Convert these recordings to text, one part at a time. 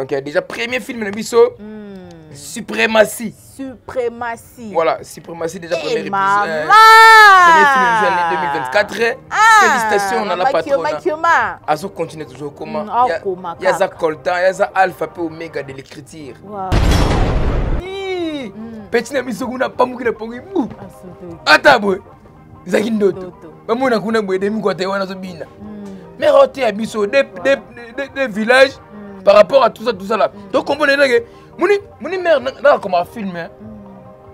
Donc il y a déjà premier film de Bisso. Suprématie. Suprématie. Voilà, Suprématie déjà premier épisode. Maman! Premier film de l'année 2024. Félicitations, on a la patronne. Azo continue toujours comment. Il y a ça Coltan, il y a ça Alpha P Omega de l'écriture. Petit na Bisso kuna pamuki na pongi. Atabwe. Zaki ndoto. Bamona kuna bwe demi kwa Taïwan azo bina. Mais roté à Bisso des villages par rapport à tout ça là. Donc comprenez là que Moni mère là comme un film hein.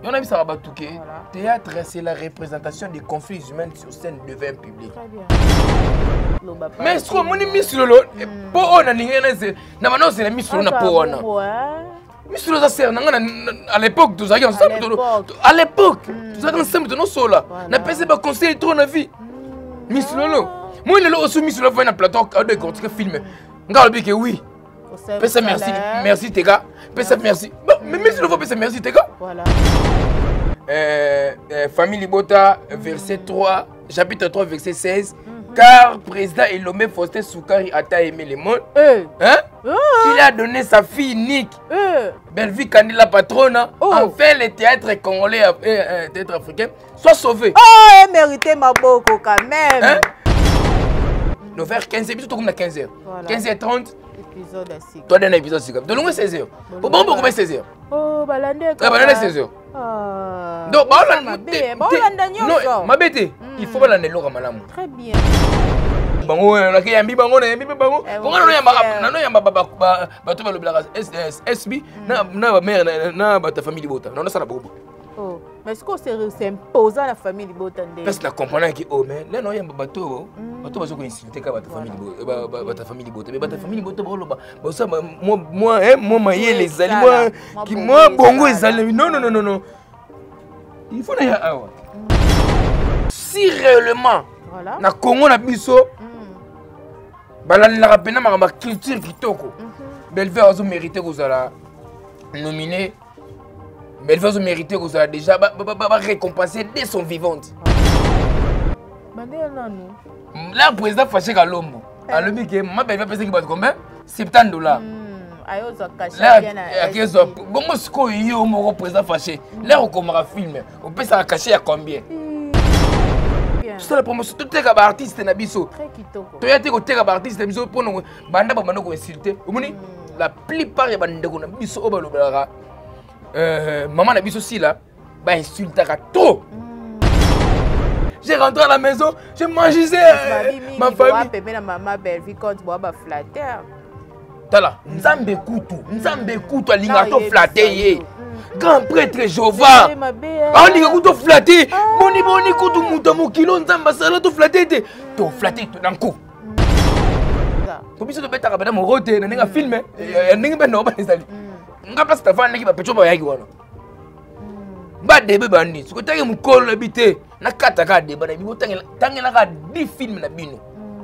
On a vu ça va touquer. Théâtre c'est la représentation des conflits humains sur scène devant un public. Très bien. Mais ce que moni Miss Lolo po on a ningena na maintenant c'est la Miss Lolo na po on. Miss Lolo ça sert à l'époque tous ensemble à l'époque tous ensemble non solo. Na pensé pas conseiller trop na vie. Miss Lolo. Moi le aussi Miss Lolo va na plateau de cortiquer film. Ngal bi que oui. Pesa merci, merci tes gars. Pesa merci. Mais Miss Lolo pesa merci tes gars. Voilà. Famille Libota, verset 3, chapitre 3, verset 16. Car président Elomé Faustin Soukari a aimé le monde. Hein? Qu'il a donné sa fille unique. Belleville Kandila patronne. Enfin, le théâtre congolais, théâtre africain, soit sauvé. Oh, mérité ma boko quand même. Hein? Nous faire 15 épisodes comme 15h. 15h30. Épisode à 6. Toi, d'un épisode 6. De long 16h. Bon, combien 16h? Oh, balande. Balande 16h. Donc, non, ma bête, il faut balande l'eau malamu. Très bien. Bango, la qui yambi bango, na yambi bango. Comment on yamba bato ba lobela SB na mère na ta famille Libota. Non, ça la bobo. Oh, mais est-ce que c'est imposant la famille Libota ndé? Parce que la comprendre qui oh mais là non yamba bato bazo ko insulter ka ta famille Libota, ta famille Libota. Mais ta famille Libota ba loba. Ba ça moi maye les ali moi bongo ezali. Non. Il faut na awa. Si réellement na Congo na biso balanda pena ma culture kitoko. Belleville a mérité kozala nominé. Belleville a mérité kozala déjà récompensé dès son vivante. Là le président fâché Kalombo. Alors que ma Belleville pèse combien? $70. Là bon ce qu'on y a au président fâché. Là on commence à filmer. On peut ça cacher à combien? Tout ça la promotion, tout les artistes na biso. Très kitoko. Tu as été côté artiste na biso pour nous banda banda ko insulter. Omoni la plupart ya banda ko na biso obalobela maman na biso si là ba insultera trop. J'ai rentré à la maison, je mangeais ma famille. Bébé na maman Belleville quand bois ba flatter. Tala, nzambe kutu alinga to flatter ye. Grand prêtre Jéhovah. On dit que tu flatté. Boni kutu muta mokilo nzamba sala to flatté te. To flatté to nanko. Comme ça to beta ka bana morote na nga filmer. Ndingi bana ba ezali. Nga place ta vana ki ba pecho ba yaki wana. Ba debe bandi. Siko tangi mukolo habité. Na kata ka deba na bi tangi na ka 10 films na bino.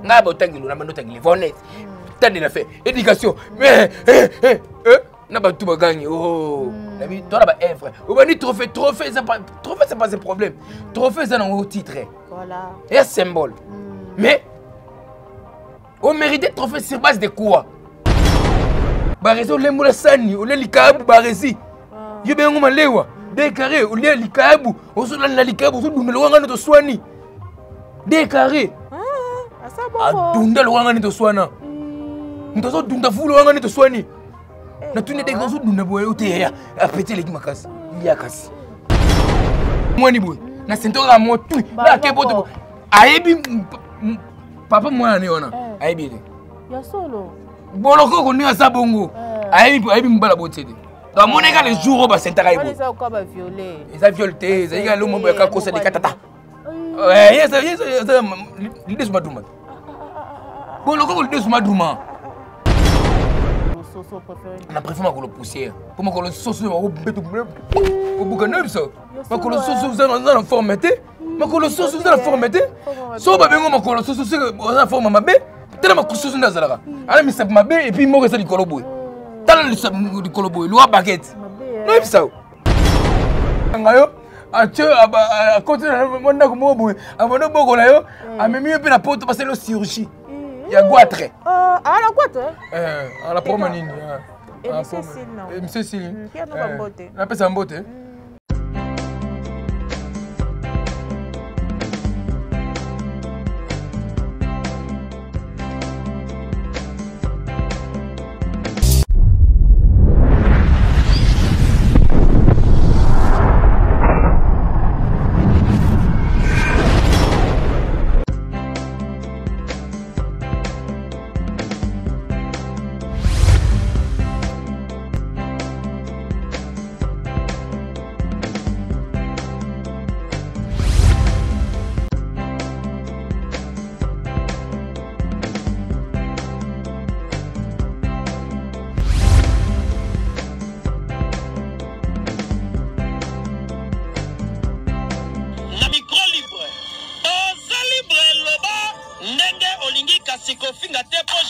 Nga ba tangi lo na mando tangi le vonnet. Tande na fait éducation. Mais na ba tout bagagné. Oh. Toi là-bas, frère. On va dire trophée, c'est pas un problème. Trophée, c'est un titre. Voilà. Et un symbole. Mais, on mérite trophée sur base de quoi? Baresi, on l'aime la sani, on l'aime l'ikabu, Baresi. Yo ben on malewa. Décarré, on l'aime l'ikabu, on se l'a l'ikabu, on se donne le wangane de soigner. Décarré. Ah, ça bon. Ah, donne le wangane de soigner. Nous avons donné le wangane de soigner. Na tuni de gozo duna boye uteya apete leki makasi ya kasi mwani boye na sentora motu na keboto ayebi papa mwana ne ona ayebi ya solo boloko ko ni asa bongo ayebi mbala botede donc moneka les jours ba sentara ibo ça ko ba violer ça violté ça yika lo mo ka kosa de katata yes l'idée sur maduma boloko ko l'idée sur maduma. On a préféré ma poussière. Pour ma sauce, on a ça. Ma sauce, vous avez la forme. Ma sauce, vous avez la forme. So, ma sauce, vous avez la forme. Tellement ma sauce, vous avez la forme. Alors, je ma bé et puis moi, je suis coloboy. Tellement le coloboy, le baguette. Non, c'est ça. À côté de mon amour, à mon amour, à mes mieux, la porte passer le chirurgie. Il y a Guatre. Ah, la Guatre? À la promenade. Et monsieur Cécile, non. Monsieur Cécile. Pierre Nobambote. La paix Sambote.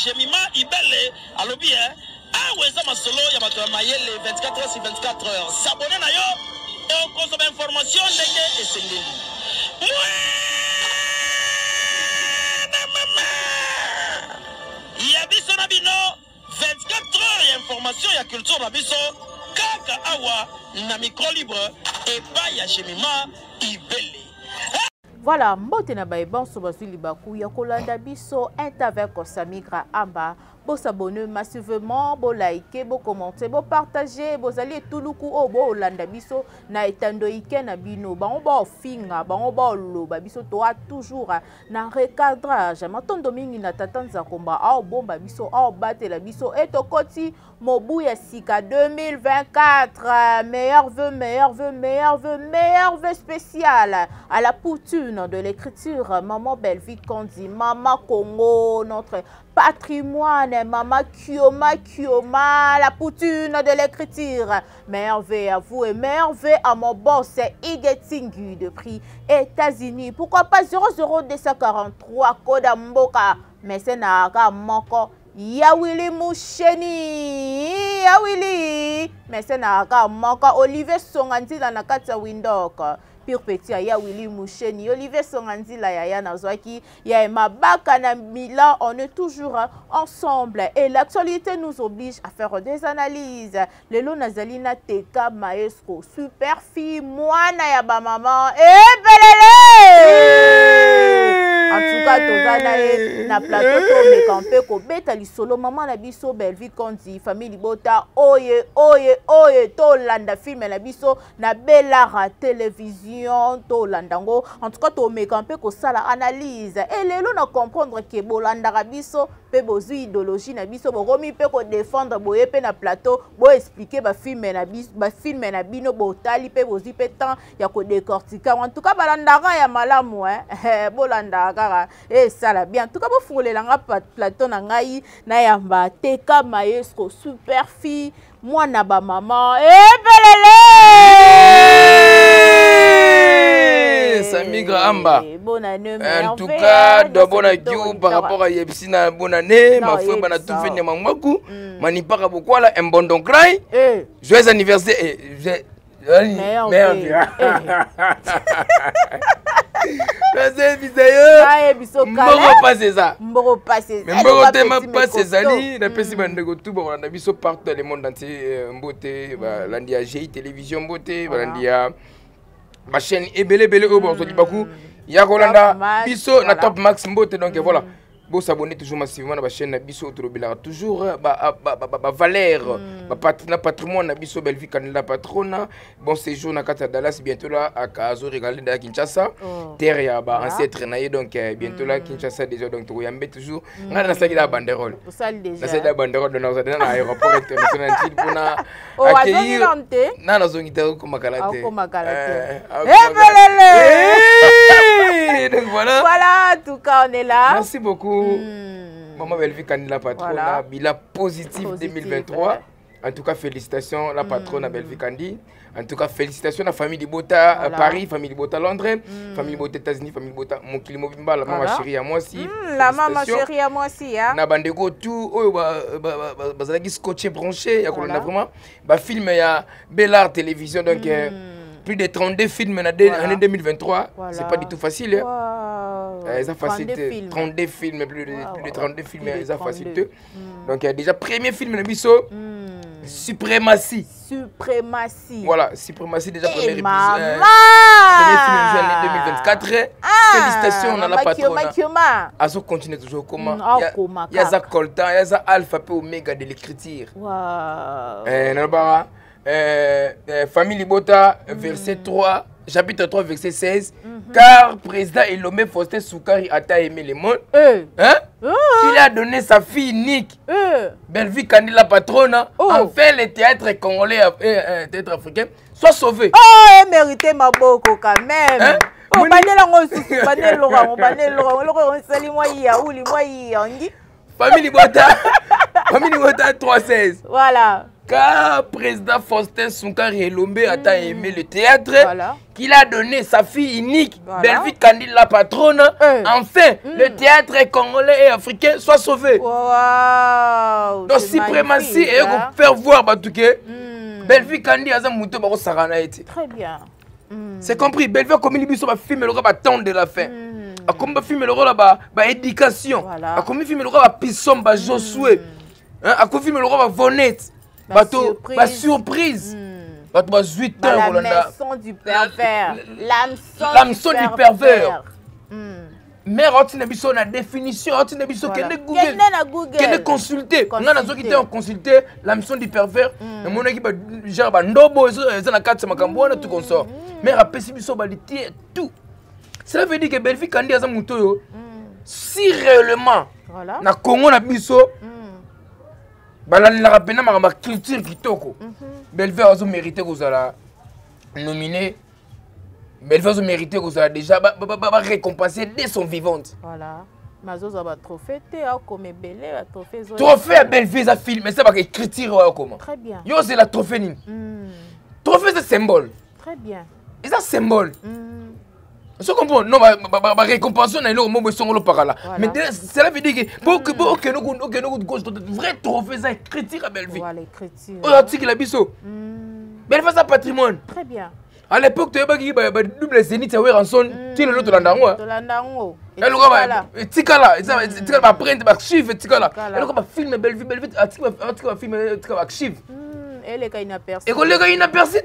Jemima Ibele alobi aweza masolo ya bato ya mayele 24 heures sur 24 heures. S'abonner na yo okozoma information ndenge esengeli. Ya biso na bino 24 heures ya information ya culture na biso kaka awa na micro libre epai ya Jemima Ibele. Voilà, mbote na baïban sobazui libaku ya kolanda biso avec Samigra Amba. Bo s'abonner massivement, bo liker, bo commenter, bo partager, bo zali tuluku o bo landa biso na etando ike na bino. Ba on ba finga, ba on ba loba biso to toujours na recadrage. Matondo mingi na tatanza komba a bomba biso a batela biso et to koti mobu ya sika 2024. Meilleur vœu spécial à la poutine de l'écriture. Maman Belle-Vie Kandi, Maman Congo, notre patrimoine, Maman Kioma, la poutine de l'écriture. Merveille à vous et merveille à mon boss, Igetingu de prix États-Unis. Pourquoi pas 00243 Koda Mboka, mais c'est Naga Moko. Yawili Moucheni, Yawili, mais c'est Naga Moko. Olivier Songanti na kata Windok. Pire petit ya Willy Moucheni, Olivier Songanzila ya Nazwaki, ya Mabaka na Milan, on est toujours ensemble. Et l'actualité nous oblige à faire des analyses. Lelo Nazalina Teka Maestro, super fille, moi na ya ba maman, et belele! En tout cas, tozana na plateau to me campé ko beta li solo maman na biso Belle-Vie Kandi, famille Bota, oye to landa film na biso na Belara télévision to landango. En tout cas, to me campé ko sala analyse. Et lelo na comprendre que bolanda biso pe bozu idéologie na biso bo romi pe ko défendre boye pe na plateau bo expliquer ba film na biso ba film na bino bo tali pe bozu pe temps ya ko décortiquer. En tout cas, balandara ya malamu bolanda et ça la bien. En tout cas, vous fungolez la plateau na ngai na yamba Teka Maestro super fille moi na ba maman et belele Samigra Amba. Bonne année. En tout cas, de bonne année par rapport à Yepsina bonne année, ma frère bana tout fait ne mangmaku, mani para beaucoup là un bon don cry. Joyeux anniversaire et Merde. Mboro passé. Mais mboro tema passé zali, na pesi bandeko tout bon na biso partout dans le monde entier mbote ba landia GI télévision mbote ba landia ma chaîne ebele au bon so dibaku ya kolanda biso na Top Max mbote donc voilà. Bon s'abonner toujours massivement à la chaîne Bisso Autorobilara toujours valeur patrimoine na Bisso Belle-Vie Kandi la patrona bon séjour na kata Dallas bientôt là à Kazo regarder à Kinshasa terre ya ba ancêtre naie donc bientôt là Kinshasa déjà donc to yambe toujours ngana na saki la banderole na saki la banderole dans na aéroport international pour na accueillir na na zongi ta ko makalate donc voilà en tout cas on est là. Merci beaucoup. Maman Belle-Vie Kandi la patronne, voilà. Bilan positif 2023. En tout cas, félicitations la patronne Belle-Vie Kandi. En tout cas, félicitations à la famille de Bota à Paris, famille de Bota Londres, famille de Bota États-Unis, famille de Bota Mokili Mobimba, la maman chérie à moi aussi. La maman chérie à moi aussi. Na bandeko tout, bazalaki scotché branché, on a vraiment ba film ya Belar télévision donc plus de 32 films en année 2023, c'est pas du tout facile. ça facilité 32 films, plus de 32 films, ça facilité. Donc il y a déjà premier film de Bisso, Suprématie. Voilà, Suprématie déjà premier épisode. Premier film de l'année 2024. Félicitations on a la patronne. Azo continue toujours comment. Il y a ça Coltan, il y a ça Alpha et Omega de l'écriture. Famille Libota, verset 3, chapitre 3, verset 16. Car président Elomé Faustin Soukari a aimé le monde. Il a donné sa fille unique. Belle-vie Kandi la patronne. Enfin, le théâtre congolais, théâtre africain, soit sauvé. Oh, mérité ma boko quand même. Oh, Famille Libota, Famille Libota 3-16. Voilà. Car président Faustin Soukari Elombe a aimé le théâtre, qu'il a donné sa fille unique, Belle-vie Kandi la patronne. Enfin, le théâtre congolais et africain soit sauvé. Donc, suprématie et faire voir Batouké, Belle-vie Kandi a un mouton pour Sarana. Très bien. C'est compris. Belle-vie comme il dit, film le rôle de la fin. A comme film le rôle de l'éducation. A comme film le rôle de Pisson, Josué. A comme film le rôle de Vonette. La surprise. La maison du pervers. L'hameçon du pervers. Mère, on a une définition, on a une Google. Quelle est consulter? On a consulté l'hameçon du pervers. Mon équipe, genre, Ndobo, ils ont 4 macambouana, tout comme ça. Mère a pessimé tout. Cela veut dire que Belle-vie Kandi a un mouton. Si réellement, na Congo na biso, la rapena ma culture kitoko. Belle-vie a mérité que ça nominé. Belle-vie a mérité que ça déjà récompensé dès son vivante. Voilà. Mazozo a trophée comme belé trophée. Trophée à Belle-vie a film, mais c'est pas écriture comment. Très bien. Yo c'est la trophée ni. Trophée c'est symbole. Très bien. Et ça symbole. Je comprends, non, ma récompense, on a une par là. Mais cela veut dire que pour que nous vrai trophée, ça critique à Belle-vie. Voilà, l'écriture. On a dit qu'il a biso. Belle-vie, ça patrimoine. Très bien. À l'époque, tu avais dit double zénith, tu avais rançon, tu es l'autre landango. Et le Tikala, tu vas prendre un chiffre, Tikala. Et le gars filme Belle-vie, tu vas filmer un chiffre. Et les gars, inaperçus. Et les gars, inaperçus.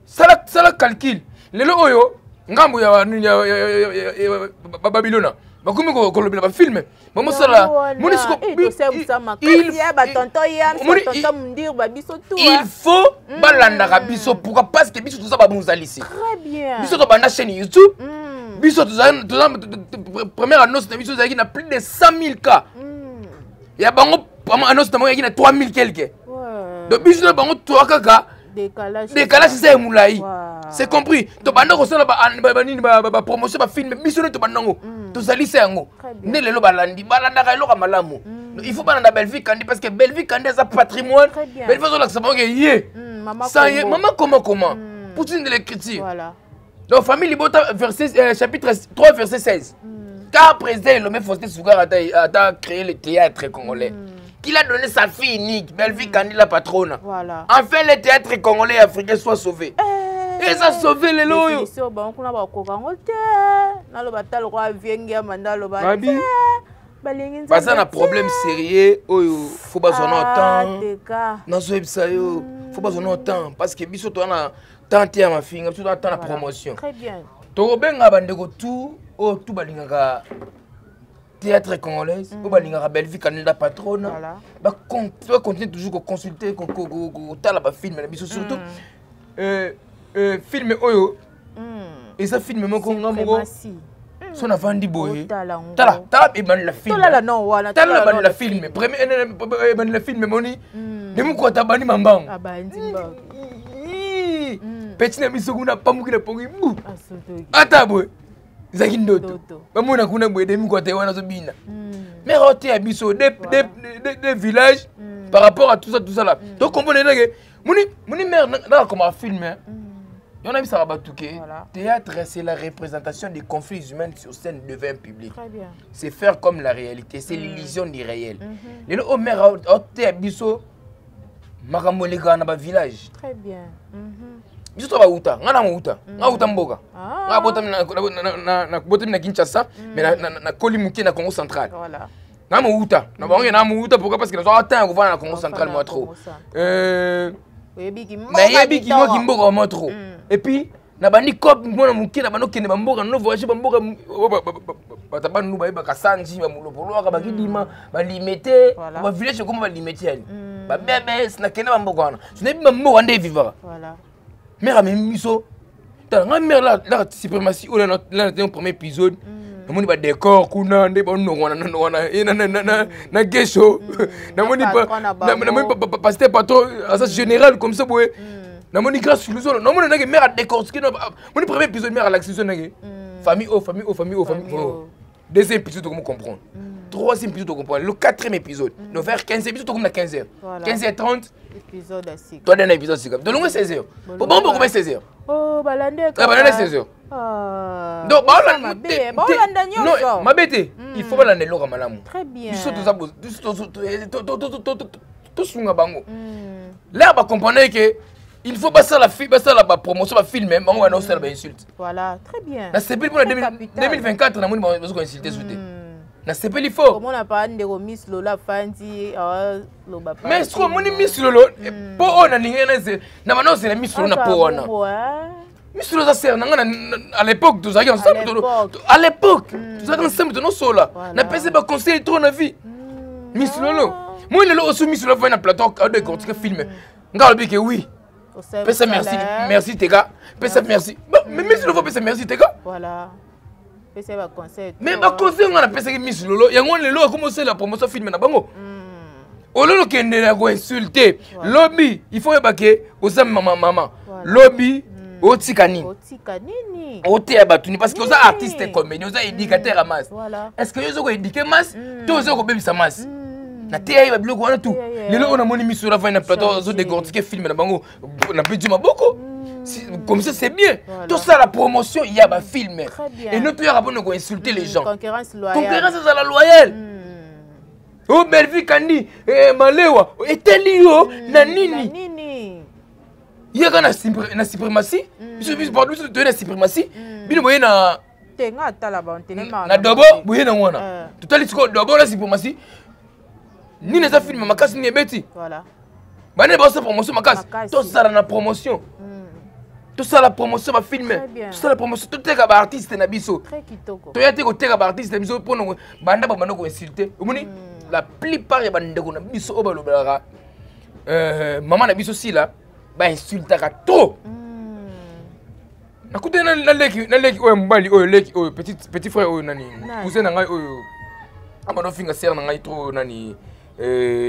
Ça la calcul. Le loyo. Ngambo ya Babylone bakomi ko lobela ba film ba mosala moni siko il faut balanda biso pourquoi parce que biso tout ça ba mozalisi très bien biso to banda chaîne YouTube biso tout ça première annonce de biso zaki na plus de 100 000 cas ya bango annonce de moi na 3 000 quelques donc biso na bango to kaka décalage c'est moulai. C'est compris. Tu vas pas promotion ba film mission to banango. To salise yango. Ne lelo balandi balanda ka loka malamu. Il faut balanda Belle-vie Kandi parce que Belle-vie Kandi a sa patrimoine. Belle-vie zo la sabon que yé. Maman comment Poutine de l'écriture. Voilà. Donc famille Libota verset chapitre 3 verset 16. Car président Elomé Faustin Soukari a créé le théâtre congolais. Qu'il a donné sa fille unique, Belle-vie Kandi la patronne. Voilà. Enfin, le théâtre congolais et africain soit sauvé. Et ça a sauvé les loyaux. Parce qu'on a un problème sérieux, il faut pas son temps. Il faut pas son temps. Parce que biso to na tanté à ma fille, tu dois attendre la promotion. Très bien. To benga bandeko tout balingaka théâtre congolais, ou balingaka Belle-vie Kandi la patronne. Bah continuer toujours à consulter la film mais surtout film oyo. Et ça film mon congo. Son avant di boy. Tala et ban la film. Tala ban la film. Premier ban la film moni. Demu ko ta bani mambang. Petit na misoguna pamukina pongi. Ata boy. Zaki ndoto. Bamona kuna boy demu ko ta wana zo bina. Mais roté à biso des villages par rapport à tout ça là. Donc comprenez que moni mère là comme un film. On a vu ça à théâtre, c'est la représentation des conflits humains sur scène devant un public. C'est faire comme la réalité, c'est l'illusion du réel. Les gens ont été à Bisso, Maramolega dans le village. Très bien. biso to ba uta ngana mo uta nga uta mboka nga bota na bota na Kinshasa mais na koli muke na Congo central Voilà. na mo uta na ba ngena mo uta pourquoi parce que na zo atteindre ko va na Congo central moi trop Yebi ki mo ki mboka moi trop et puis na bani cop mona muke na bano kende ba mboka no voyage ba mboka bata ba nu ba ba kasanji ba mulopolo ka ba kidima ba limité ba village comme ba limité ali ba bébé na kende ba mboka wana je n'ai pas mboka ndé vivra voilà mère a même miso ta nga mère la suprématie ou là dans premier épisode na moni ba décor kuna ndé ba no wana na gesho na moni pas c'était pas trop ça général comme ça boy na moni grâce sur le zone na moni na mère a décortiqué moni premier épisode mère a l'accession na famille oh deuxième épisode comment comprendre troisième épisode tu comprends le quatrième épisode nous faire 15 épisodes comme na 15h 15h30 épisode à 6 toi dernier épisode c'est comme de long 16h bon combien 16h oh balande 16h donc non ma bête il faut balande loka malamu très bien biso to sunga bango là ba comprendre que il faut passer la promotion la film même on va nous faire des insultes voilà très bien na c'est pour 2024 na moni ba insulter souté na c'est il faut comment on a pas de Miss Lola Fanti loba mais est-ce que moni Miss Lolo po ona ningena na bano c'est la Miss Lolo na po ona Miss Lolo ça sert à l'époque tous ensemble à l'époque tous ensemble non solo na pèse ba conseil trop na vie Miss Lolo moi le aussi Miss Lolo va na plateau de cortiquer film ngalobi que oui pèse merci Tega pèse merci mais Miss Lolo pèse merci Tega voilà pèse ba conseil mais ba conseil on a pèse Miss Lolo yango lelo a commencé la promotion film na bango ololo kende na ko insulter lobby il faut ébaquer aux maman lobby otika nini otea batuni parce que oza artiste comédien oza éducateur à masse est-ce que yozo ko éduquer masse to ozo ko bebisa masse na teya ba biloko wana tout lelo on a moni Miss Lolo va na plateau ozo décortiquer film na bango na petit maboko comme ça c'est bien tout ça la promotion il y a ba film et notre ya rabon ko insulter les gens concurrence à la loyale oh Belvi Kandi Malewa etelio na nini yaka na suprématie biso pardon biso na suprématie bino boye na tenga tala ba tenema na dobo boye na wana totali siko dobo na suprématie nini za film makasi ni ebeti voilà bane ba sa promotion makasi to sala na promotion tout ça la promotion va filmer tout ça la promotion tout est ba artiste na biso très kitoko to yate ko teka ba artiste na biso pour no banda ba banda ko insulter omoni la plupart ya bandeko na biso obalobaka maman na biso si là ba insultaka trop nakute na leki oyo mbali oyo leki oyo petit frère oyo nani cousin na ngai oyo amano finga sœur na ngai trop nani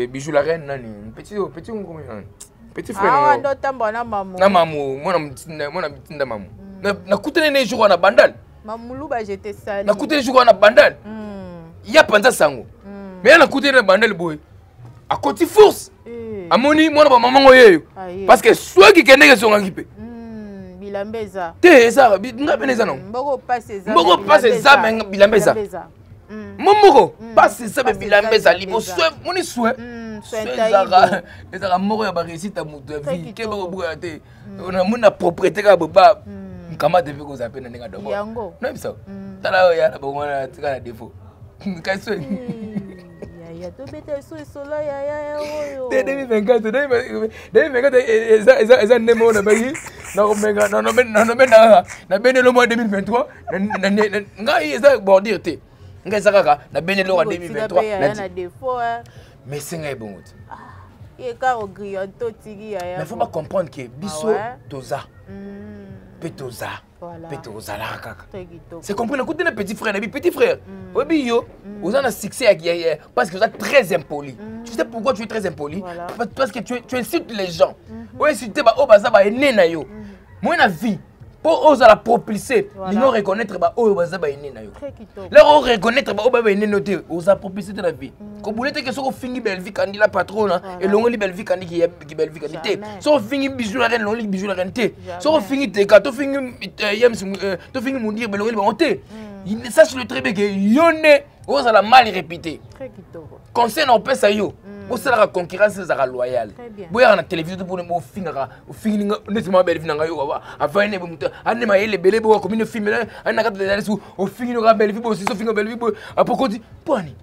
bijou la reine nani petit comment nani petit frère ah ndo tamba na mamu mona mtinda mamu nakute ne jour na bandal mamulu ba j'étais sali nakute jour na bandal ya panza sango mais nakute na bandal boy a koti force amoni mwana ba maman oyeyo parce que soit qui kende songa kipe bilambeza te eza ngapene non mboko passe za menga bilambeza momoko passe za bilambeza libo soit moni soit ezaka moko ya ba réussite à moto vie ke ba boka te on a propriété ka baba kama devait ko zapena ninga dobo non bisa tala ya na bongona tika na défaut kai so ya to beta so solo ya oyo 2024 eza nemo na bagi na omega na benelo mois 2023 ngai eza bordir te ngai eza kaka na benelo 2023 na défaut mais c'est ngai bon et car au grillon to tigi ya mais faut pas comprendre que biso toza petoza petoza la kaka c'est compris na côté na petit frère obi yo oza na succès parce que vous êtes très impoli tu sais pourquoi tu es très impoli parce que tu insultes les gens ou insulter ba o baza ba ene na yo moi na vie pour oser la propulser ils vont reconnaître ba o baza ba ene na yo leur reconnaître ba o ba ene noté oser propulser de la vie ko boulette que soko fingi Belvi Kandi la patronne et longoli Belvi Kandi qui Belvi Kandi té soko fingi bijou la reine longoli bijou la reine té soko fingi te ka to fingi to fingi mundir belongoli ba té ça sur le très bien que yone oser la mal répété conseil on peut ça yo Vous savez la concurrence est loyale. Vous avez la télévision pour nous finir. Vous finissez nettement belle vie. Avant de vous amener ma les belles beaux comme une film. On a quatre des sous. Vous finissez la belle vie. Vous aussi finissez belle vie. Après quoi dit? Poni.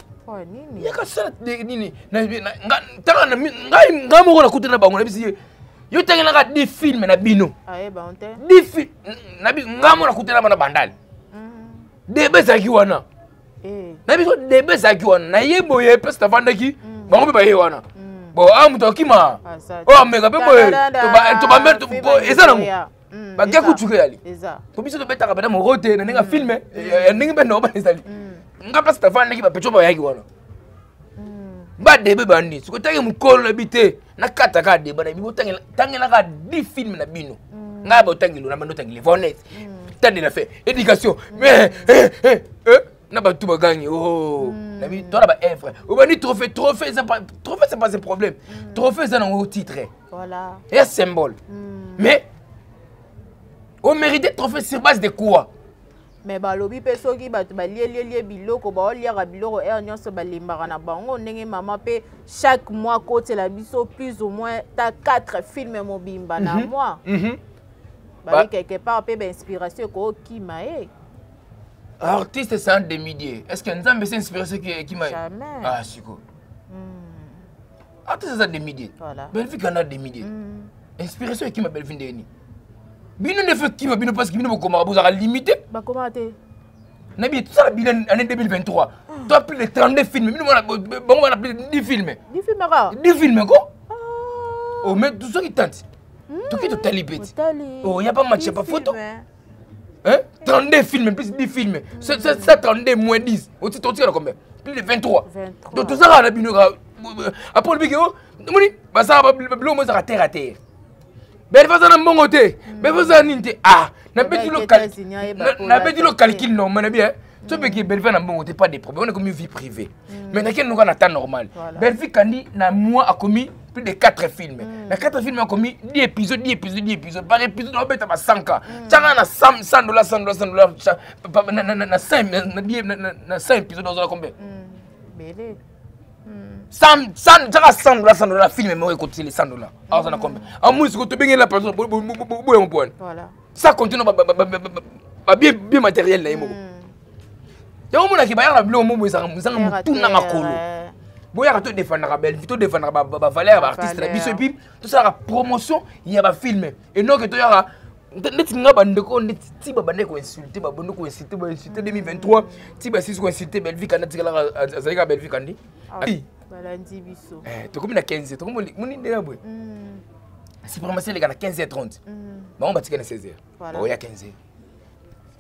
Il y a que ça. Nini. T'as un mot à côté de la banque. Yo t'as un 10 films na bino. Ah eh ben on t'est. 10 films. Na bi ngamo na côté la bana bandal. Debe za kiwana. Na biso debe za kiwana. Na yebo ye pesta vandaki. Bango be ba ye wana. Bo amuto kima. Oh mega be boy. To ba mer to bo ezana ngo. Ba ke kuchuke yali. Eza. To biso to beta ka bana mo rote na ninga filme. Ninga be no ba ezali. Nga pesta vandaki ba pecho ba yaki wana. Ba debe bandi. Suko tangi mukolo habité. Na kata ka debe na bibo tangi na ka 10 films na bino. Nga ba tangi lo na mando tangi le vonet. Tande na fait éducation. Mais na ba tout ba gagner. Oh. Na bi toi ba œuvre. Ou ba ni trophée c'est pas un problème. Trophée c'est un titre. Voilà. Et un symbole. Mais on mérite trophée sur base de quoi? Mais balobi peso ki ba lié biloko ba liera biloko nyonso ba limbaka na bango ndenge mama pe chaque mois côté la biso plus ou moins ta 4 films mobimba na mois. Bah quelque part pe ba inspiration ko ki mae. Artiste c'est un demi-dieu. Est-ce que Nzambe c'est inspiration qui mae? Jamais. Ah siko. Artiste c'est un demi-dieu. Voilà. Belgique en a demi-dieu. Inspiration qui m'a Belgique ndeni. Bino ne fait qui va bino parce que bino bokoma bozaka limité. Ba commenter. Nabi tout ça la bilan année 2023. Toi plus de 32 films, bino on a plus de 10 films. 10 films quoi? 10 films quoi? Oh mais tout ça qui tente. Tout qui te petit. Oh, il y a pas match, il y a pas photo. Hein? 32 films plus 10 films. Ça 32 moins 10. Au titre tu as combien? Plus de 23. Donc tout ça la bino après le big moni ba ça ba blo mo ça terre à terre. Ben vas en bon côté. Ben vas en ninte. Ah, n'a pas dit le calcul non, mais bien. Tu peux que Belgique n'a bon côté pas des problèmes. On est comme une vie privée. Mais n'a qu'un nous en temps normal. Belgique Kandi n'a mois a commis plus de 4 films. Les 4 films a commis 10 épisodes. Par épisode on peut avoir 100 cas. Tiens na $100 na 5 épisodes dans combien? Belé. $100 film mais écoutez les $100. Alors ça combien? En moins que tu bien la personne voilà. Ça continue bien matériel là yemo. Donc on a qui ba la blo mo ça tout na makolo. Boya to défendre la belle, to défendre ba valeur artiste la biso puis tout ça la promotion, il y a ba film et non que to yara net nga bandeko net ti ba bandeko insulter ba bandeko insulter 2023 ti ba sisi ko insulter Belgique na tikala azalika Belgique andi. Balandi biso. Tu comme na 15, tu comme moni de abwe. Si pour les gars na 15h30. Ba on batika na 16h. Ba ya 15h.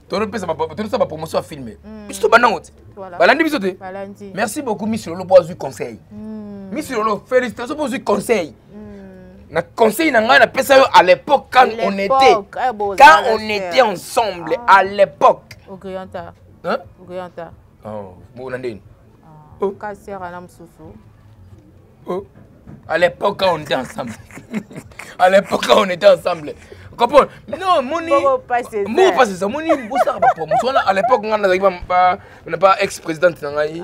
Tu repèse ba promotion à filmer. Biso ba na oti. Balandi biso te. Balandi. Merci beaucoup Miss Lolo pour du conseil. Miss Lolo, félicitations pour du conseil. Na conseil na nga na pesa yo à l'époque quand on était ensemble à l'époque. Au Grianta. Hein? Au Grianta. Oh, bon ndeni. Oh. À l'époque quand on était ensemble. À l'époque quand on était ensemble. Comprends? Non, moni. Moi pas ça. Moni bossa ba promotion à l'époque on n'a pas ex-présidente nangai.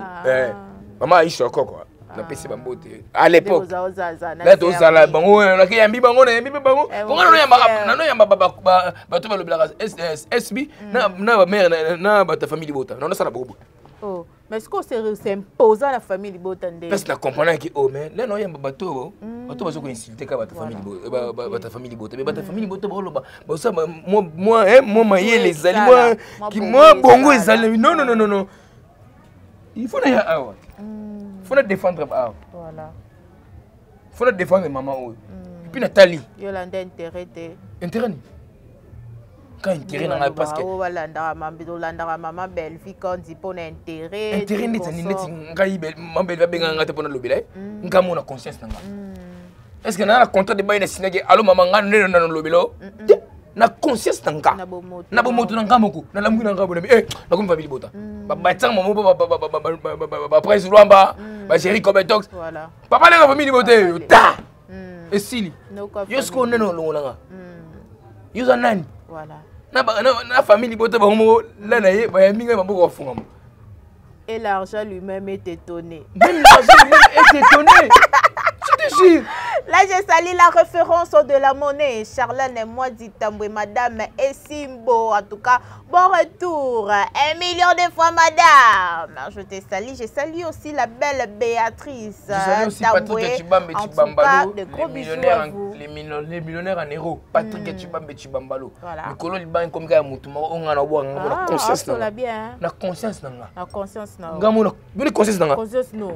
Maman Aïcha quoi. Na pesi bambote. À l'époque. Là to ça là bango na kiyambi bango na yambi bango. Bango no yamba ba to ba lobela SB na ba mère na ba ta famille bota. Non ça la bobo. Oh, mais est-ce que c'est imposant la famille Libotande? Parce que la comprenant qui oh mais là non yamba bato va se insulter ka ba ta famille ba ta famille bota. Mais ba ta famille bota ba ça moi maye les ali moi bongo les ali non. Il faut na awa. Faut la défendre awa. Voilà. Faut la défendre maman et puis Nathalie. Yolanda intérêt ni. Quand intérêt na parce que Yolanda maman belle fille quand dit pour intérêt. Intérêt ni ngai maman belle va benga ngate pona lobela. Ngamo na conscience nanga. Est-ce que na contrat de bail na sinage allo maman ngane na lobelo? Na conscience nanga. Na bomoto nanga moko. Na lamu nanga bona na comme famille bota. Ba tsang maman ba prince Luamba, ba chéri comme tox. Voilà. Papa la famille bota ta. Et sili. Yo ce qu'on est non longa. Yo za nani? Voilà. Na famille bota ba mo la na ye ba minga maboko funga. Et l'argent lui-même est étonné. Même l'argent lui-même est étonné. Je te jure. Là, je salue la référence de la monnaie. Charlène et moi, dit Tamboué, madame Essimbo. En tout cas, bon retour. 1 million de fois, madame. Je te salue. Je salue aussi la belle Béatrice. Je salue aussi Tamboué. Patrick Chibambe En tout Chibambalo. cas, de gros bisous à vous. Les millionnaires en euros. Patrick Chibambe Chibambalo. Voilà. Nicolas Liban comme gars Moutouma. On a la conscience. Ça bien. La conscience. La conscience. Gamona. Bonne conscience. La conscience. Non.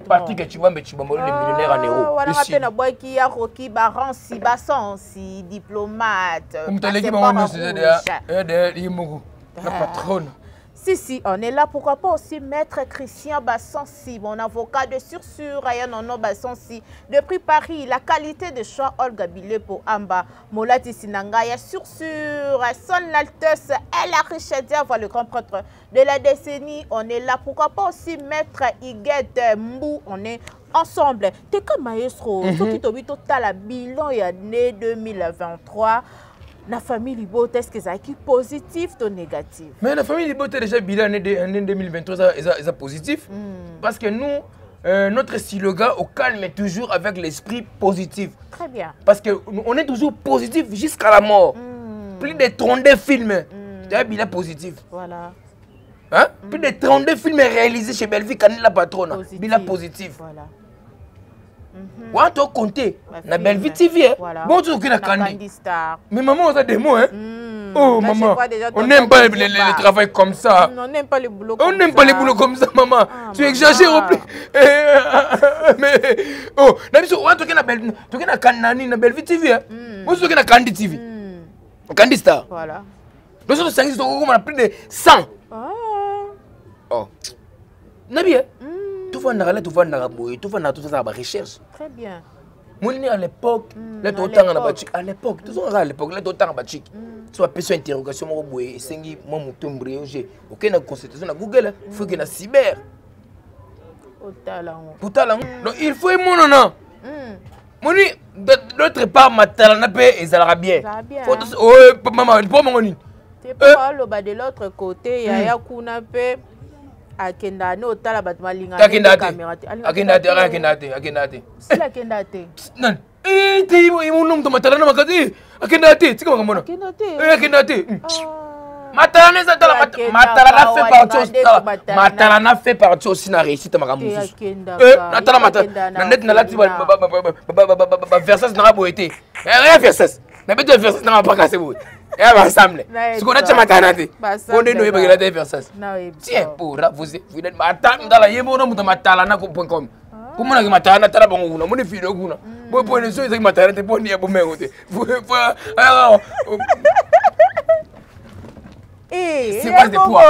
Patrick Chibambe Chibambalo. Les millionnaires en euros. Voilà, rappelle boy qui a Rocky Baransi Bassansi, diplomate. La patronne. Si, on est là. Pourquoi pas aussi Maître Christian Bassansi, mon avocat de Sursur, Ryan Ono Bassansi, depuis Paris. La qualité de choix Olga Bilé pour Amba, Molati Sinangaya Sursur, Son Altesse et la richesse d'avoir le grand prêtre de la décennie. On est là. Pourquoi pas aussi Maître Iguette Mbou, on est ensemble. T'es comme maestro, ce qui t'a vu total à bilan et année 2023. La famille Libote, est-ce que ça a été positif ou négatif? Mais la famille Libote déjà bilan année 2023 est positif. Parce que nous, notre slogan au calme est toujours avec l'esprit positif. Très bien. Parce qu'on est toujours positif jusqu'à la mort. Plus de 32 films. C'est un bilan positif. Voilà. Hein? Plus de 32 films réalisés chez Belleville, la patronne. Bilan positif. Voilà. On a compté. Na Belleville TV. Bon, tu as Candy. Mais maman, on a des mots. Hein? Oh, maman. On n'aime pas le travail comme ça. On n'aime pas les boulots comme ça. On n'aime pas les boulots comme ça, maman. Tu exagères au plus. Mais. Oh, tu as Candy na Belleville TV. Moi, tu as Candy TV. Candy Star. Voilà. Nous sommes plus de 100. Oh. Nabi, tout va dans la recherche. Très bien. Moi, à l'époque, à l'époque, tout ça à l'époque, tu as besoin d'interrogation, moi, ok, na consultation na Google, il faut que na cyber. Il faut mon nom. D'autre part, matalana pe ezalaka bien. Oh, maman, pas mon nom. C'est pas de l'autre côté, Yaya kuna pe akenda no tala bat malinga caméra. Akendate. Si la kendate. Non. Ti mon nom to matalana makati. Akendate, tu comment akendate. Matalana ça tala matalana fait partie. Matalana fait partie aussi na réussite makambo. Natala matalana. Na net na lati ba versus na boité. Rien versus. Na beto versus na pas casser bout. Et ensemble. Ce qu'on a déjà matanate. On est noyé par la versus. Tiens, pour vous êtes matin dans la yémo na matalana.com. Comment on a matalana tala bon on est fini kuna. Bon point de vue c'est matalana bon ni bon mais alors c'est pas de poids.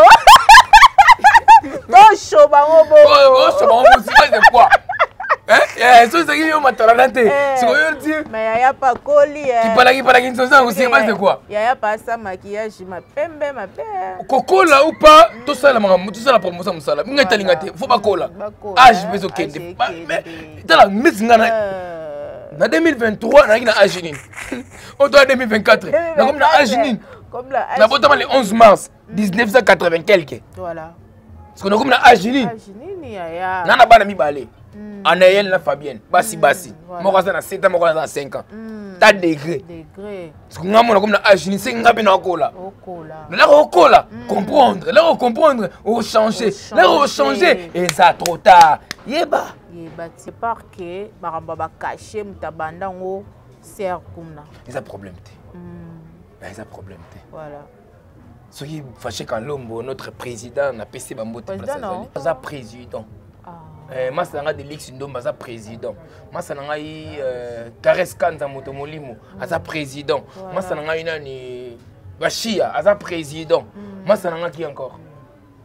Oh chaud bango. Oh chaud bango c'est pas de poids. Hein? C'est ça qui est matalana. C'est quoi dire? Mais il y a pas colis. Qui parle qui sont ça aussi pas de quoi? Il y a pas ça maquillage ma pembe ma père. Coco là ou pas? Tout ça la promotion ça là. Minga talingate. Faut pas cola. Âge beso kende. Mais tala miss ngana. Na 2023 na ina âge nini? On doit 2024. Na comme na âge nini? Comme là. Na botam le 11 mars 1980 quelque. Voilà. Parce qu'on a comme na âge nini? Âge nini ya. Nana bana mi balé. Anaël la Fabienne, basi. Moi je na 7 ans, moi je na 5 ans. Ta degré. Parce que moi comme na âge ni c'est ngabe na kola. Là kola, comprendre, au changer. Là au changer et ça trop tard. Yeba, c'est parce que baramba ba cacher mutabanda ngo ser kumna. Ils a problème té. Ils a problème té. Voilà. Ce qui fâché quand l'homme notre président n'a PC bambote place ça président. Masa nanga de Lix Ndomba za président. Masa nanga yi Kares Kanza moto molimo aza président. Masa nanga yi nani Bashia aza président. Masa nanga qui encore?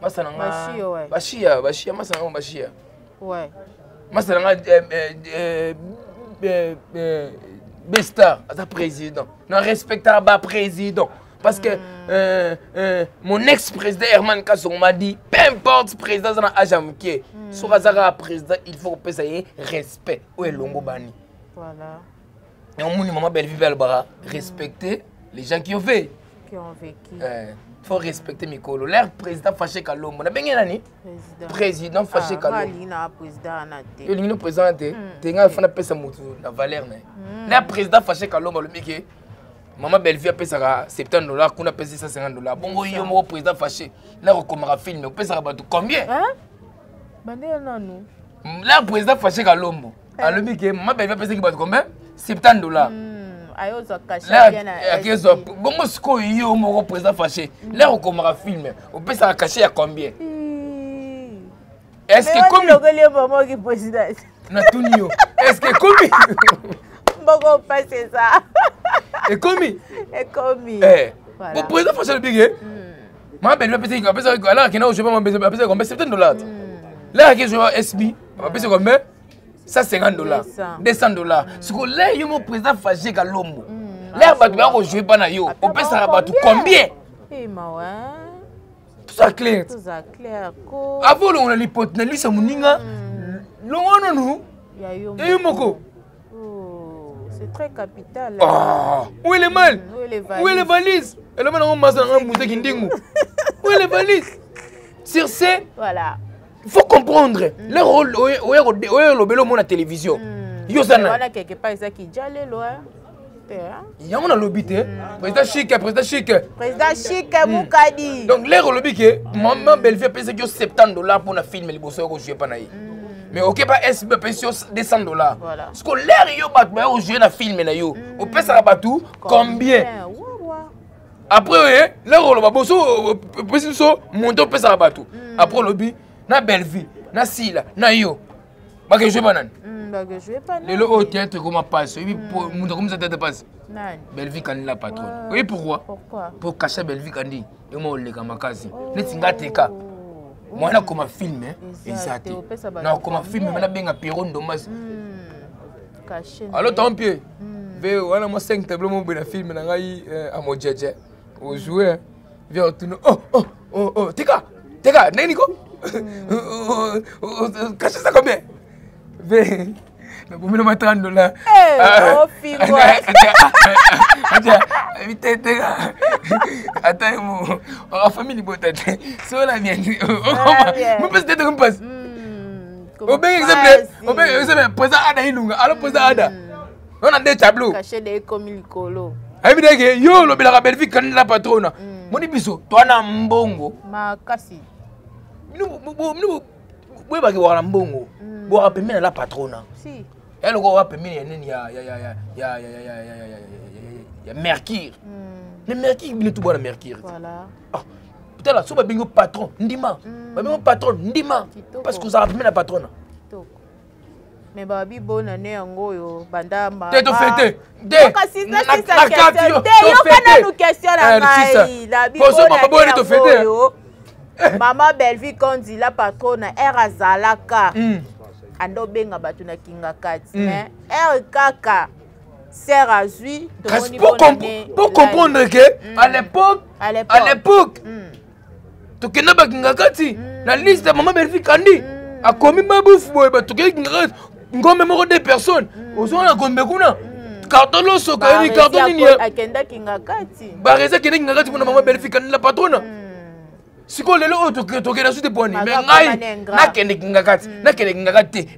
Masa nanga Bashia masa nanga Bashia. Ouais. Masa nanga Bestar aza président. Non respectable ba président. Parce que mon ex-président Herman Kasson m'a dit, peu importe président dans Ajamouké, sur Azara président, il faut que ça ait respect. Où est Longo Bani? Voilà. Et on dit maman Belleville Belbara, respecter les gens qui ont fait. Qui ont vécu. faut respecter Mikolo. L'air président fâché Kalombo. Na bengi nani? Président fâché Kalombo. Il y a un président. Il y a un président. La valeur. L'air président fâché Kalombo. Le mec, maman Bellevue a payé $70. Qu'on a payé $150. Bon, il y a un président fâché. Là, on commence à filmer. On paye ça combien? L'air président fâché Kalombo. Le mec, maman Bellevue a payé combien? $70. Bon, ce qu'on y a au président fâché, là on commence à filmer. On peut s'en cacher à combien? Est-ce que comme est-ce que comme c'est ça. Et comme bon président fâché le big ma belle va payer là qui n'a je pas payer combien $70. Là qui je SB on va payer combien? $150, $200. Ce que là, il y a un président fâché Kalombo. Là, il va jouer pas na yo. On peut savoir combien? Tout ça clair. Tout ça clair. Avant, on a l'hypothèse, lui, ça mouninga. Non, non. Il y a moko. C'est très capital. Où est le mal? Où est les valises? Et là, on a un mouté qui dit où est les valises? Sur ce, voilà. Il faut comprendre le rôle où la télévision. Il y a quelque part qui est loin. Il y a un lobby, président chic, président chic. Président chic, Moukadi. Donc, l'air au lobby, maman Bellevue a payé $70 pour un film, les bosseurs au jouer pas naï. Mais ok, pas SB payé $200. Parce que l'air, il y a jouer un film, on peut savoir tout combien. Après, l'air au lobby, monter, on peut savoir tout. Après, le lobby, na Bellevue, na Sila, na yo. Bah que je vais pas nan. Le haut théâtre comment passe. Oui pour comment ça te passe. Bellevue quand la patronne. Oui pourquoi? Pour cacher Bellevue quand dit. Et moi le kamakazi. Ne tinga teka. Moi na comme film exact. Na comme film na benga Piron Domas. Caché. Alors tant pis. Ve wana mo 5 tableaux mo bena film na ngai a mo jeje. Au jouer. Viens tu oh teka. Teka, nani ko? Caché ça combien? Mais pour me mettre $30. Oh, figo. Attends, la famille est c'est la mienne. On peut se dire comme passe. Au bien exemple, président Ada Ilunga, alors président Ada. On a des tableaux. Caché des comme Licolo. Aïe, yo, le bel Bellevue quand la patronne. Mon biso, toi na mbongo. Ma kasi. Nous, pas que voir mbongo. Boire un peu la patronne. Si. Elle aura permis il y a Mercure. Le Mercure, il est tout bon le Mercure. Voilà. Putain là, si on a un patron, ndima. Un patron, ndima. Parce que vous avez permis la patronne. Mais babi bon année en goyo banda ma. T'es fêté. La question la bi bon. Maman Bellevue quand dit la patronne era zalaka. Ando benga batu na kinga kati. Mais er kaka sert à lui pour comprendre que à l'époque to kena ba kinga kati la liste de maman Bellevue kandi a commis ma bouffe boy ba to kinga kati ngombe moko des personnes ozona ngombe kuna carton lo soka ni carton ni akenda kinga kati ba reza kena kinga kati pour maman Bellevue kandi la patronne. Si on est là, on est là, mais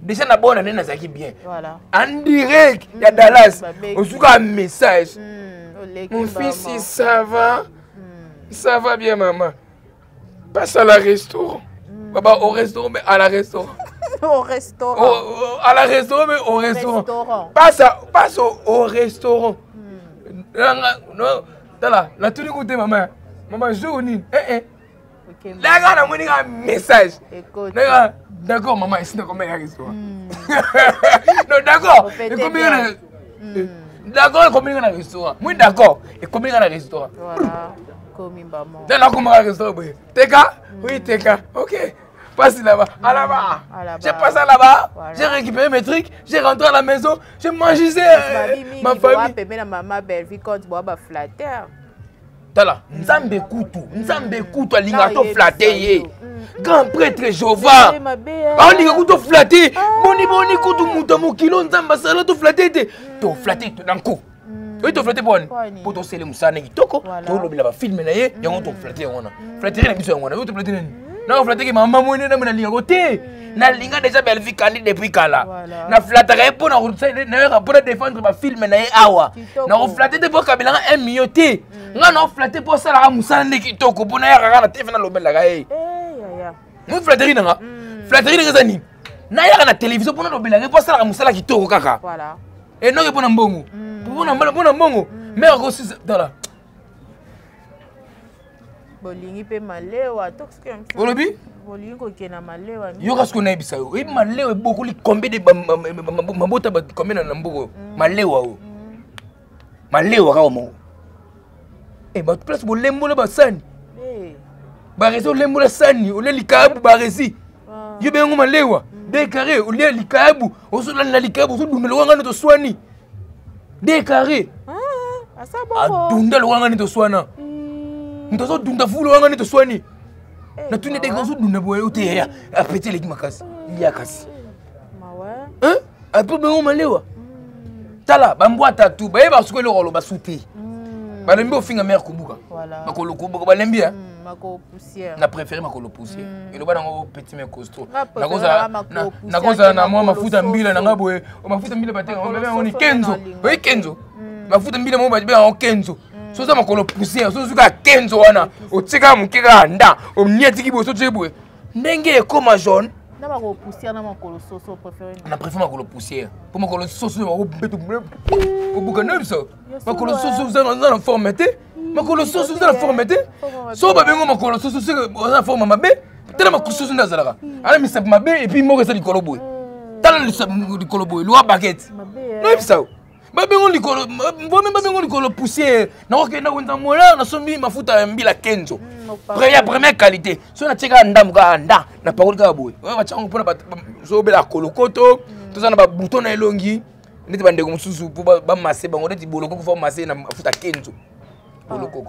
déjà, on est bien. En direct, il y a Dallas. On a un message. Mon fils, ça va? Ça va bien, maman. Passe à la restaurant. Papa, au restaurant, mais à la restaurant. Au restaurant. À la restaurant, mais au restaurant. Passe au restaurant. Là, la tenue côté, maman. Maman, je vous là, on a un message. D'accord, maman, ici, combien il y a restaurant? Non, d'accord. D'accord, combien il y a restaurant? Oui, d'accord. Et combien il y a restaurant? Voilà. Combien maman? Là, combien il y a restaurant? Teka? Oui, Teka. Ok. Passe là-bas. À là-bas. J'ai passé là-bas. J'ai récupéré mes trucs. J'ai rentré à la maison. J'ai mangé ma famille. Maman Bellevue quand tu bois flatter. Tala, Nzambe Kutu alinga to flatter ye. Grand prêtre Jova. Alinga kutu flatter. Boni kutu muta mokilo Nzamba sala to flatter te. To flatter to danko. Oui, tu flatté pour pour te sceller Moussa Negitoko. Tu as le film, et on te flatté. Flatté, la mission, on a tout flatté. Non, flatté que maman m'a dit que je côté. Na linga déjà belle vie candide depuis kala. Na flatterai pour na défendre ma film na awa. Na flatter de pour kabila 1 million té. Nga na flatter pour ça la Moussa Negitoko pour na ya na TV na lobela ga eh. Nous flatterie nga. Flatterie nga zani. Na ya na télévision pour na lobela ga pour ça la Moussa Kitoko kaka. Voilà. Et non pour na mbongo. Pour na mbongo. Mais aussi dans là. Bolingi pe malewa toxique. Olobi? Bolingi ko kena malewa. Yo kasko na bisa yo. E malewa beaucoup li combien de mabota ba combien na mboko. Malewa o. Malewa ka mo. E ba place bo lembo la ba sani. Ba rezo lembo la sani, ole likabu ba rezi. Yo be ngo malewa. De carré ole likabu, oso la likabu so dumelo wanga no to swani. De carré. Ah, asa boko. Adunda lo wanga ni to swana. Ntozo dunda fulo wanga ni to swani. Na tuni de gozo dunda boye ote ya apete le makasi. Ya kasi. Mawa. Hein? Apo be ngo malewa. Tala bambwata tu ba ba sukwe lo ba suti. Ba lembi ofinga mer kubuka. Voilà. Makolo kubuka ba lembi hein. Makolo poussière. Na préféré makolo poussière. Et le ba nango petit mais costaud. Na koza na moi mafuta mbila na ngabwe. O mafuta mbila ba te on bebe on ni kenzo. Oui kenzo. Mafuta mbila mo ba be on kenzo. So ça makolo poussière, so suka kenzo wana. O tsika mukika nda. O mnieti kibo so tsebwe. Ndenge koma jaune. Na makolo poussière na makolo soso préféré. Na préféré makolo poussière. Pour makolo soso o beto o bukana ça. Makolo soso za na formaté. Makolo soso za na formaté. So ba bengo makolo soso za forma mabe. Tela makolo soso nda zalaka. Ala mi sap mabe et puis mo resa likolo boy. Tala le sap likolo boy, lo baguette. Non ça. Ba bengo likolo, ba bengo likolo poussière. Na ko kenda wenda mola na sombi mafuta mbila kenzo. Première qualité. So na teka ndamu ka nda na parole ka boy. Wa ba chango pona ba so bela kolokoto. To za na ba bouton na elongi. Ndeti ba ndeko mususu po ba masser bango ndeti boloko ko fa masser na mafuta kenzo. Boloko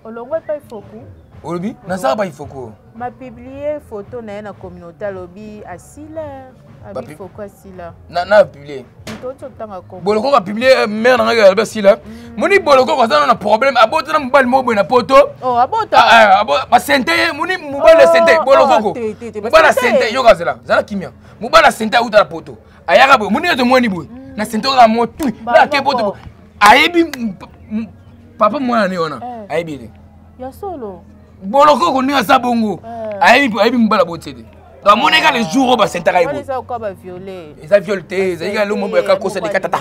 Olongo pa ifoku. Olobi na za ba ifoku. Ma publier photo na communauté lobi asila. Abi foko asila. Na publier. Boloko a publié mère na nga ba sila. Moni boloko ko za na problème abota na mbali mo na poto. Oh abota. Ba sente moni mobile sente boloko ko. Mobile sente yo kazela. Zala kimia. Mobile sente uta na poto. Ayaka bo moni to moni bo. Na sente ka mo tu. Na ke poto. Ayebi papa mwana ni ona. Ayebi. Ya solo. Boloko ko ni asa bongo. Ayebi mbala botede. Dans mon égal, les jours, c'est un peu. Ils ont encore violé. Ils ont violé. Ils ont l'homme qui a causé des catata.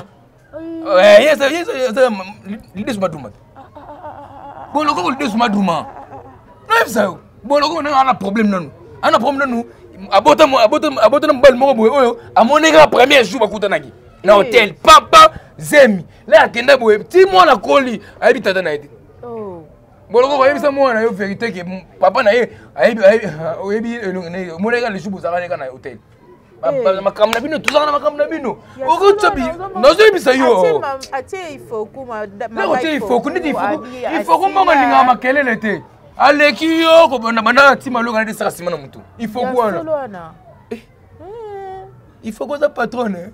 Ouais, l'idée c'est Madouma. Bon, le gars, l'idée c'est Madouma. Non, c'est ça. Bon, le gars, on a un problème non. On a un problème non. Abotam, bal mo à mon égal, premier jour, bakuta nagi. Na hôtel, papa, zemi. Là, kenda boy, petit moi la coli, habite à Naïdi. Boloko ba yebisa mwana yo vérité que papa na ye ayebi molega le jubu zakane kana hôtel. Makamna bino tuzana makamna bino. Oko tsabi. Nozo yebisa yo. Atie il faut kuma il faut que il faut que mama linga makelele te. Aleki yo ko bana tima loka na saka simana mutu. Il faut quoi là? Il faut que ça patronne.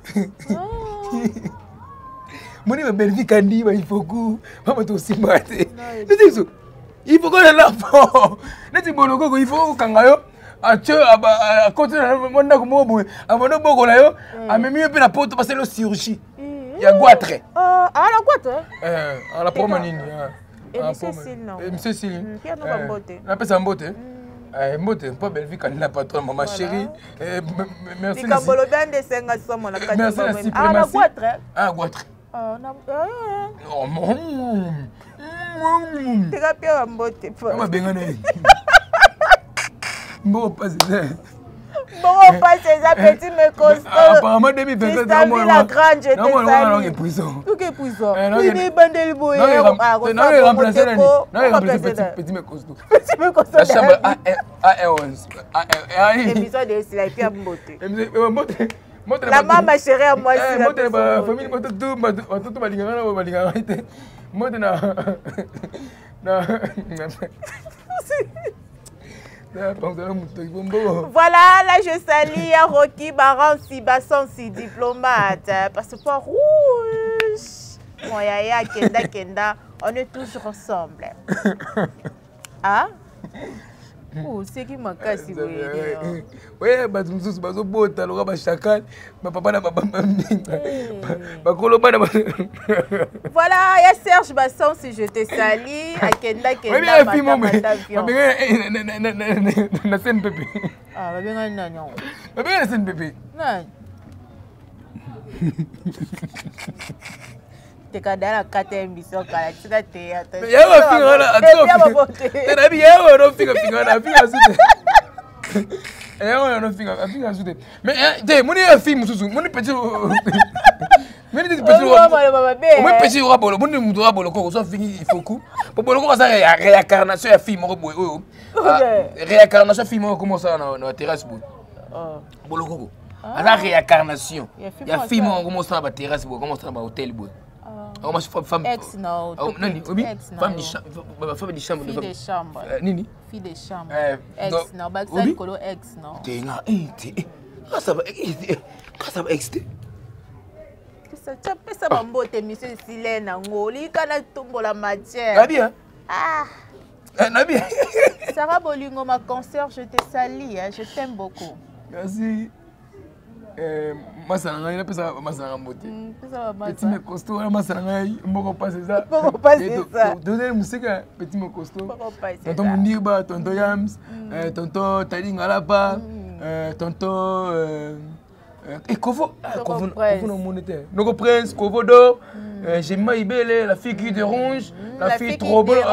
Moni ba belvi kandi ba il faut que mama to simbate. Ndizo. Il faut qu'on ait l'enfant. Il faut qu'on ait à côté de mon à même mieux la porte passer la chirurgie. Il y a Guatre. Ah, la Guatre? À la promenade. Et monsieur Céline, non? Monsieur Céline. Qui a notre beauté? On appelle ça beauté. Beauté, pas belle vie quand il n'a pas trop, maman chérie. Merci. Merci. Ah, la Guatre? Ah, Guatre. Oh mon. Thérapie en beauté. Comment bien bon, pas ça. Bon, pas ça, petit me costaud. Apparemment, 2024, la grande, je t'ai prison. Tout est prison. Oui, mais bandel boy. Non, il remplace l'année. Non, il remplace petit me costaud. Petit me costaud. La chambre A11. Épisode de la pierre beauté. Beauté. La maman chérie à moi aussi. Moi, la famille, moi, tout balingara. Moi, voilà, là je salue Rocky Baran Sibasson, si diplomate, passeport rouge. Mon yaya, kenda, on est toujours ensemble. Ah? Oh, c'est qui m'a cassé. Oui, Bazumsus, Bazobota, le rabat chacal, ma papa n'a pas. Voilà, il y a Serge Basson, si je te salue. À Kenda, la scène pépé. Ah, va bien, non. Va bien, la scène pépé. Non. T'es qu'à la carte ambition, quand tu as théâtre. Il y a un finger là, il y a un finger là, mais mon film, mon petit. Mais petit il faut coup. Pour réincarnation ya film réincarnation film comment ça na terrasse boloko. La réincarnation. Ya film comment ça na terrasse comment ça na hôtel bo. Femme ex non femme de chambre nini fille de chambre ex non baxa colo ex non tenga ça va exister ça pesa bambote monsieur Silena ngoli kana tombola matière na bien ah na bien Sarah Bolingo ma concert je te salue je t'aime beaucoup merci masana ngai napesa masana mbote petit me costaud wala masana ngai mboko passer ça donner musika petit me costaud tonton Mundirba tonton Yams tonton Talinga Lapa tonton Kovo no monete Noko Prince Kovo do Gemma Ibele la fille qui dérange la fille troublante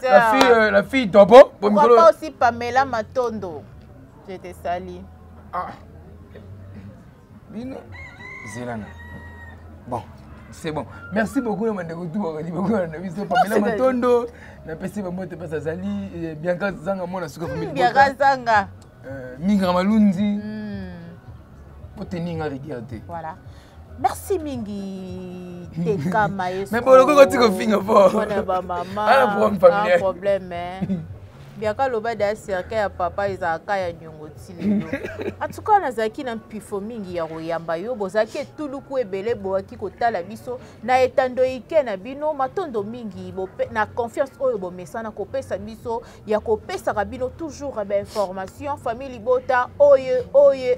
la fille Dobo pourquoi pas aussi Pamela Matondo je te salue Bino Zelana. Bon, c'est bon. Merci beaucoup na mandeko tu bakali beaucoup na biso Pamela Matondo na pesi ba mote pasa zali Bianca Zanga mona suka famille Bianca Zanga Minga Malunzi Poteninga regarder. Voilà. Merci mingi Teka Maestro. Mais boloko ko tiko finga fort. Bona ba maman. Un problème Bianca loba da cercle ya papa izaka ya nyongo tilelo. En tout cas nazaki na mpifo mingi ya royamba yo bozaki tuluku ebele boaki kotala biso na etando ike na bino matondo mingi na confiance oyo bomesana kopesa biso ya kopesa rabino toujours ba information famille Bota oye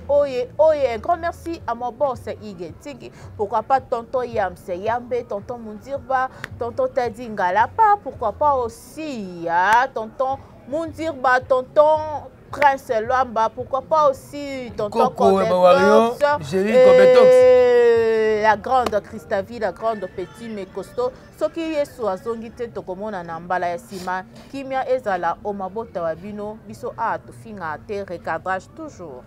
un grand merci à mon boss Ige Tigi pourquoi pas tonton Yamse Yambe tonton Mundirba tonton Tadinga Lapa pourquoi pas aussi tonton Mundirba, tonton Prince Lwamba, pourquoi pas aussi tonton Kobetox, la grande Christavi, la grande petit mais costaud. Ce qui est sur Azongite, Tokomona Nambala Yasima, Kimia Ezala, Omabota Wabino, Biso A, Tofinga, Te, recadrage toujours.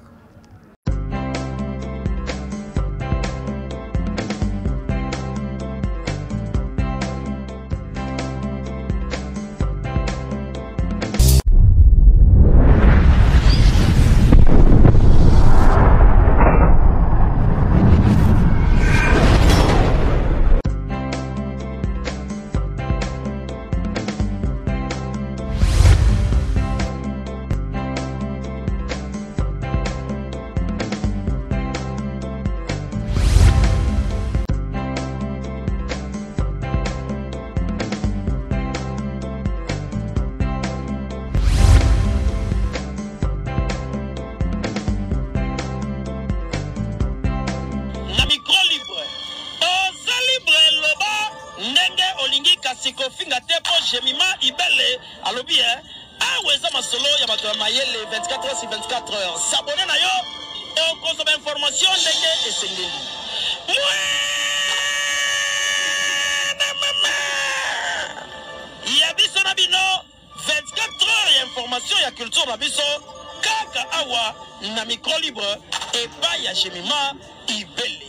Kofinga tepo Jemima Ibele alobi aweza masolo ya bato ya mayele 24 heures sur 24 heures s'abonner na yo et consommer information ndenge esengeli ya biso na bino 24 heures ya information ya culture na biso kaka awa na micro libre et pas ya Jemima Ibele.